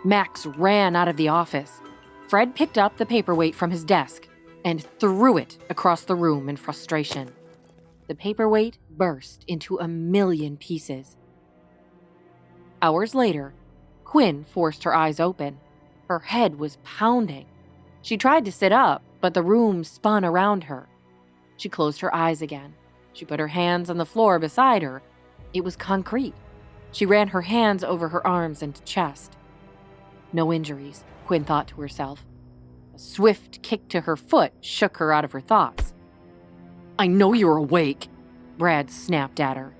Max ran out of the office. Fred picked up the paperweight from his desk and threw it across the room in frustration. The paperweight burst into a million pieces. Hours later, Quinn forced her eyes open. Her head was pounding. She tried to sit up, but the room spun around her. She closed her eyes again. She put her hands on the floor beside her. It was concrete. She ran her hands over her arms and chest. No injuries, Quinn thought to herself. A swift kick to her foot shook her out of her thoughts. "I know you're awake," Brad snapped at her.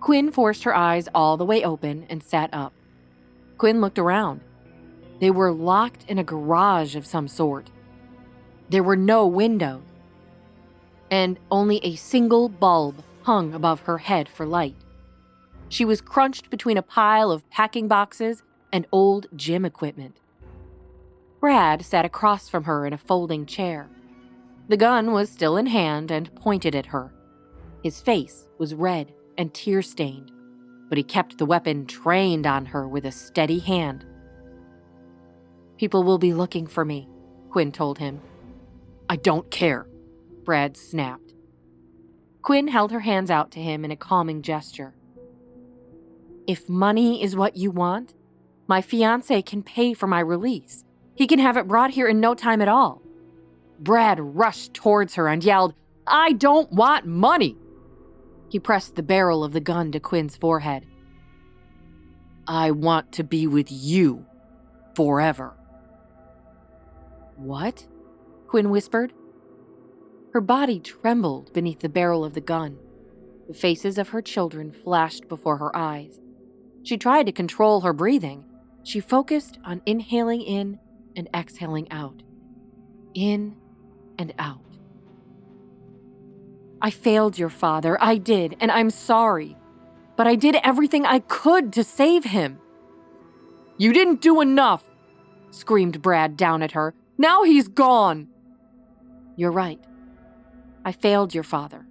Quinn forced her eyes all the way open and sat up. Quinn looked around. They were locked in a garage of some sort. There were no windows, and only a single bulb hung above her head for light. She was crunched between a pile of packing boxes and old gym equipment. Brad sat across from her in a folding chair. The gun was still in hand and pointed at her. His face was red and tear-stained, but he kept the weapon trained on her with a steady hand. "People will be looking for me," Quinn told him. "I don't care," Brad snapped. Quinn held her hands out to him in a calming gesture. "If money is what you want, my fiancé can pay for my release. He can have it brought here in no time at all." Brad rushed towards her and yelled, "I don't want money!" He pressed the barrel of the gun to Quinn's forehead. "I want to be with you forever." "What?" Quinn whispered. Her body trembled beneath the barrel of the gun. The faces of her children flashed before her eyes. She tried to control her breathing. She focused on inhaling in and exhaling out. In and out. "I failed your father, I did, and I'm sorry. But I did everything I could to save him." "You didn't do enough," screamed Brad down at her. "Now he's gone." "You're right. I failed your father,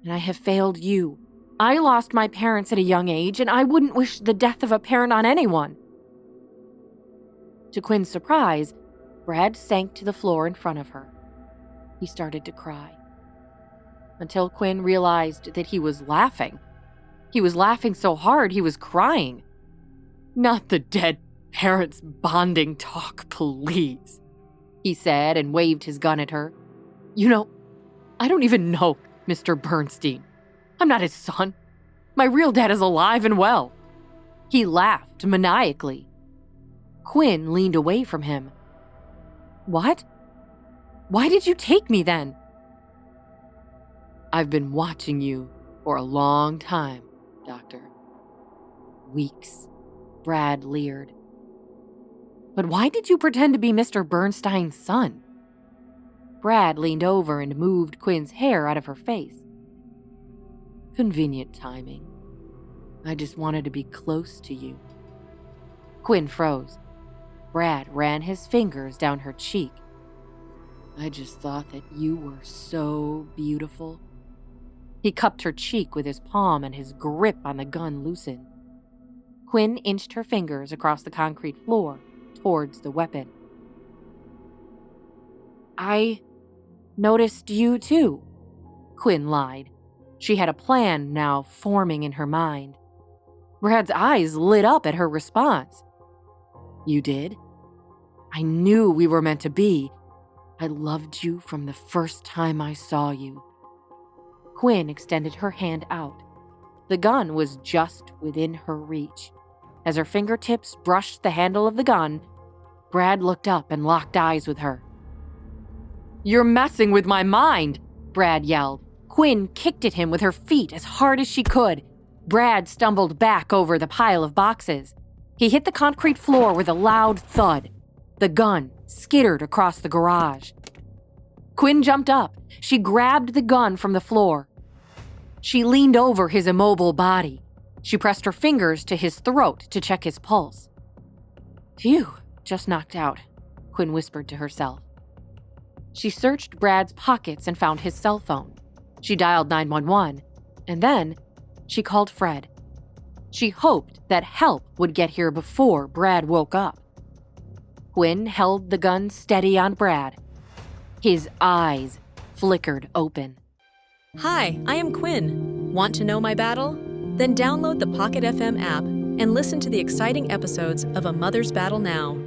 and I have failed you. I lost my parents at a young age, and I wouldn't wish the death of a parent on anyone." To Quinn's surprise, Brad sank to the floor in front of her. He started to cry. Until Quinn realized that he was laughing. He was laughing so hard he was crying. "Not the dead parents bonding talk, please," he said and waved his gun at her. "You know, I don't even know Mr. Bernstein. I'm not his son. My real dad is alive and well." He laughed maniacally. Quinn leaned away from him. "What? Why did you take me then?" "I've been watching you for a long time, Doctor." "Weeks," Brad leered. "But why did you pretend to be Mr. Bernstein's son?" Brad leaned over and moved Quinn's hair out of her face. "Convenient timing. I just wanted to be close to you." Quinn froze. Brad ran his fingers down her cheek. "I just thought that you were so beautiful." He cupped her cheek with his palm and his grip on the gun loosened. Quinn inched her fingers across the concrete floor towards the weapon. "I noticed you too," Quinn lied. She had a plan now forming in her mind. Brad's eyes lit up at her response. "You did? I knew we were meant to be. I loved you from the first time I saw you." Quinn extended her hand out. The gun was just within her reach. As her fingertips brushed the handle of the gun, Brad looked up and locked eyes with her. "You're messing with my mind," Brad yelled. Quinn kicked at him with her feet as hard as she could. Brad stumbled back over the pile of boxes. He hit the concrete floor with a loud thud. The gun skittered across the garage. Quinn jumped up. She grabbed the gun from the floor. She leaned over his immobile body. She pressed her fingers to his throat to check his pulse. "Phew, just knocked out," Quinn whispered to herself. She searched Brad's pockets and found his cell phone. She dialed 911, and then she called Fred. She hoped that help would get here before Brad woke up. Quinn held the gun steady on Brad. His eyes flickered open. Hi, I am Quinn. Want to know my battle? Then download the Pocket FM app and listen to the exciting episodes of A Mother's Battle now.